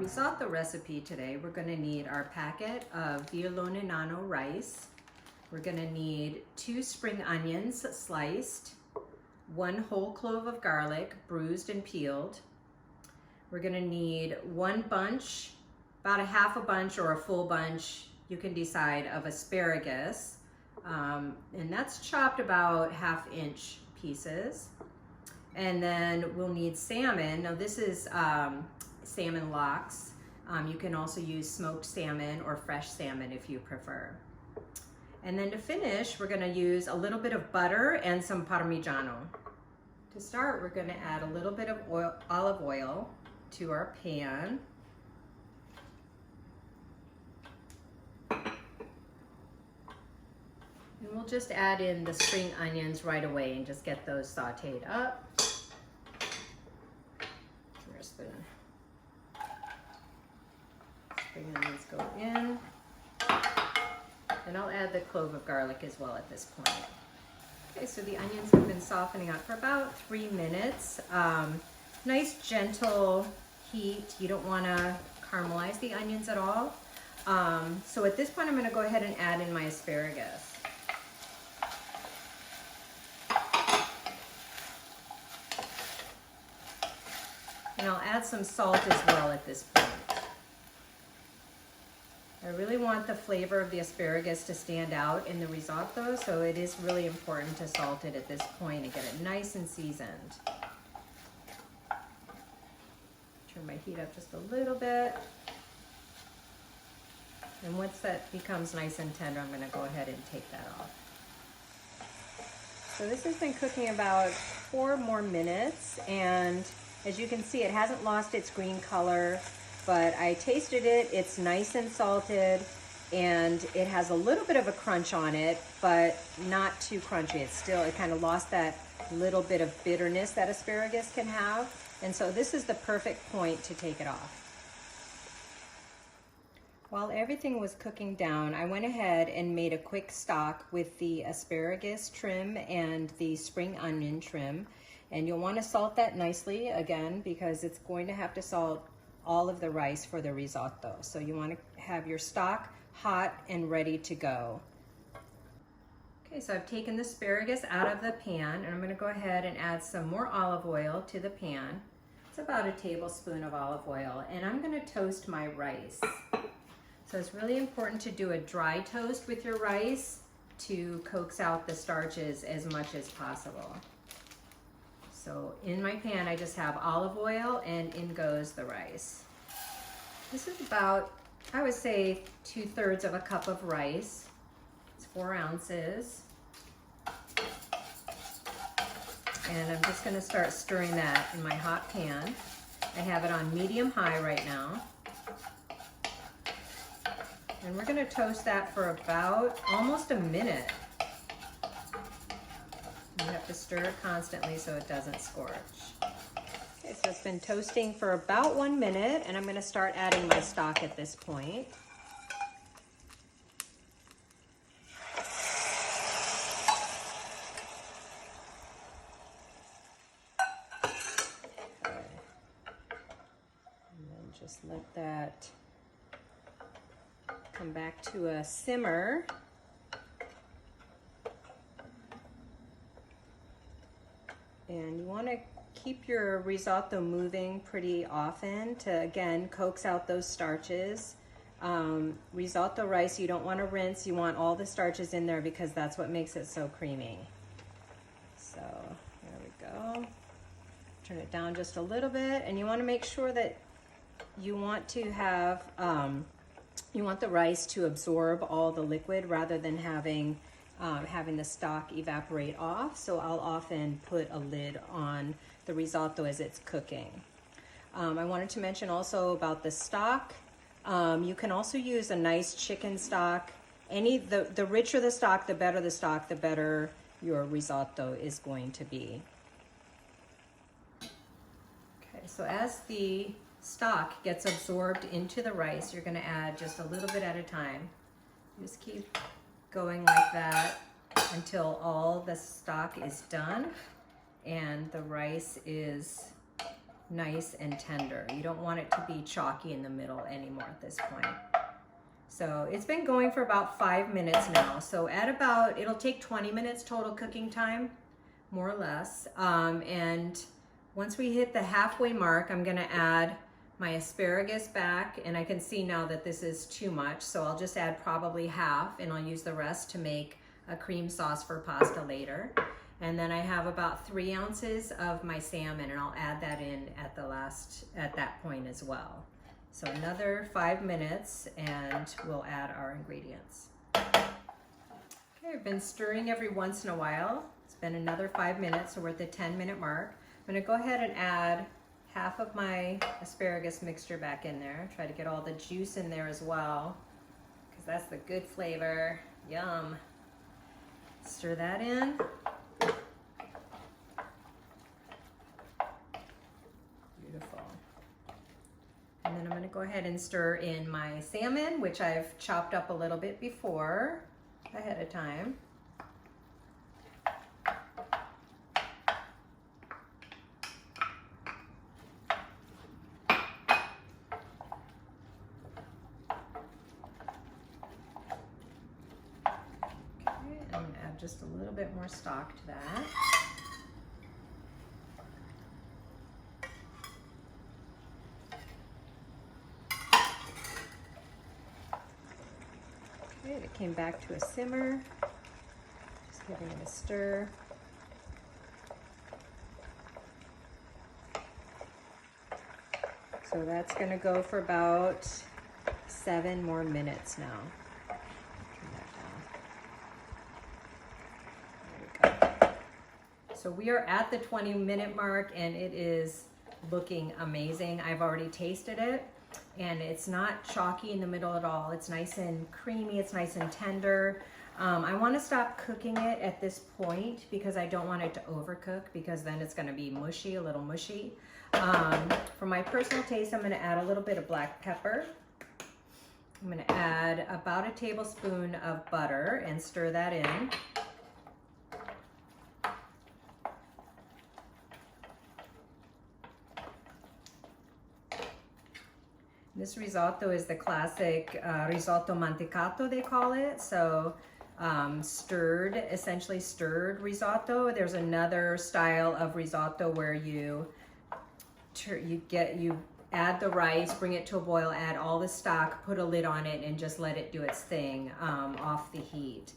risotto recipe today, we're going to need our packet of Violone Nano rice. We're going to need 2 spring onions sliced, 1 whole clove of garlic bruised and peeled. We're going to need 1 bunch, about a half a bunch or a full bunch, you can decide, of asparagus. And that's chopped about 1/2 inch pieces. And then we'll need salmon. Now this is salmon lox. You can also use smoked salmon or fresh salmon if you prefer. And then to finish, we're going to use a little bit of butter and some Parmigiano. To start, we're going to add a little bit of olive oil to our pan. And we'll just add in the spring onions right away and just get those sauteed up. Where's the spring onions go in? And I'll add the clove of garlic as well at this point. Okay, so the onions have been softening up for about 3 minutes. Nice gentle heat. You don't want to caramelize the onions at all. So at this point I'm going to go ahead and add in my asparagus. And I'll add some salt as well at this point. I really want the flavor of the asparagus to stand out in the risotto, so it is really important to salt it at this point and get it nice and seasoned. Turn my heat up just a little bit. And once that becomes nice and tender, I'm going to go ahead and take that off. So this has been cooking about 4 more minutes, and as you can see, it hasn't lost its green color, but I tasted it. It's nice and salted, and it has a little bit of a crunch on it, but not too crunchy. It kind of lost that little bit of bitterness that asparagus can have, and so this is the perfect point to take it off. While everything was cooking down, I went ahead and made a quick stock with the asparagus trim and the spring onion trim. And you'll want to salt that nicely, again, because it's going to have to salt all of the rice for the risotto. So you want to have your stock hot and ready to go. Okay, so I've taken the asparagus out of the pan, and I'm going to go ahead and add some more olive oil to the pan. It's about a tablespoon of olive oil, and I'm going to toast my rice. So it's really important to do a dry toast with your rice to coax out the starches as much as possible. So in my pan, I just have olive oil, and in goes the rice. This is about, I would say, 2/3 of a cup of rice. It's 4 ounces. And I'm just gonna start stirring that in my hot pan. I have it on medium-high right now. And we're gonna toast that for about almost a minute. You have to stir it constantly so it doesn't scorch. Okay, so it's been toasting for about 1 minute, and I'm going to start adding my stock at this point. Okay. And then just let that come back to a simmer. And you want to keep your risotto moving pretty often to, again, coax out those starches. Risotto rice, you don't want to rinse. You want all the starches in there because that's what makes it so creamy. So there we go. Turn it down just a little bit, and you want to make sure that you want to have, you want the rice to absorb all the liquid rather than having the stock evaporate off. So I'll often put a lid on the risotto as it's cooking. I wanted to mention also about the stock. You can also use a nice chicken stock. The richer the stock, the better your risotto is going to be. Okay, so as the stock gets absorbed into the rice, you're going to add just a little bit at a time. Just keep going like that until all the stock is done and the rice is nice and tender. You don't want it to be chalky in the middle anymore at this point. So it's been going for about 5 minutes now. So at about, it'll take 20 minutes total cooking time, more or less. And once we hit the halfway mark, I'm gonna add my asparagus back, and I can see now that this is too much, so I'll just add probably half, and I'll use the rest to make a cream sauce for pasta later. And then I have about 3 ounces of my salmon, and I'll add that in at that point as well. So another 5 minutes, and we'll add our ingredients. Okay, I've been stirring every once in a while. It's been another 5 minutes, so we're at the 10-minute mark. I'm gonna go ahead and add half of my asparagus mixture back in there. Try to get all the juice in there as well, because that's the good flavor. Yum. Stir that in. Beautiful. And then I'm going to go ahead and stir in my salmon, which I've chopped up a little bit before, ahead of time. I'm going to add just a little bit more stock to that. Okay, it came back to a simmer. Just giving it a stir. So that's going to go for about 7 more minutes now. So we are at the 20-minute mark, and it is looking amazing. I've already tasted it, and it's not chalky in the middle at all. It's nice and creamy, it's nice and tender. I want to stop cooking it at this point because I don't want it to overcook, because then it's going to be mushy, a little mushy. For my personal taste, I'm going to add a little bit of black pepper. I'm going to add about a tablespoon of butter and stir that in. This risotto is the classic risotto mantecato, they call it. So essentially stirred risotto. There's another style of risotto where you add the rice, bring it to a boil, add all the stock, put a lid on it, and just let it do its thing off the heat.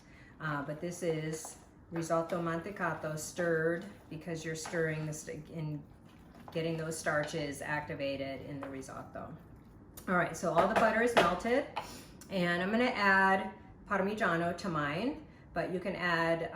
But this is risotto mantecato, stirred, because you're stirring this and getting those starches activated in the risotto. All right, so all the butter is melted, and I'm gonna add Parmigiano to mine, but you can add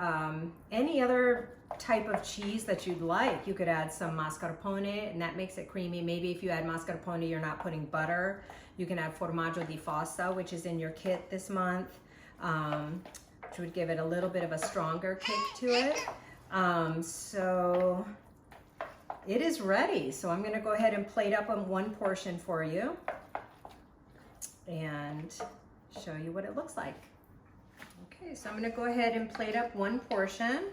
any other type of cheese that you'd like. You could add some mascarpone, and that makes it creamy. Maybe if you add mascarpone, you're not putting butter. You can add formaggio di fossa, which is in your kit this month, which would give it a little bit of a stronger kick to it. So it is ready. So I'm gonna go ahead and plate up on one portion for you and show you what it looks like. Okay, so I'm gonna go ahead and plate up one portion.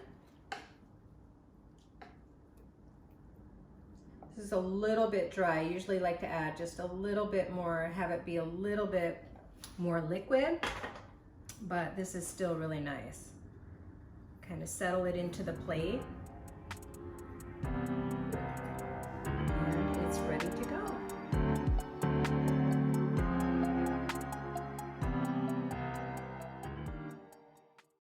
This is a little bit dry. I usually like to add just a little bit more, have it be a little bit more liquid, but this is still really nice. Kind of settle it into the plate.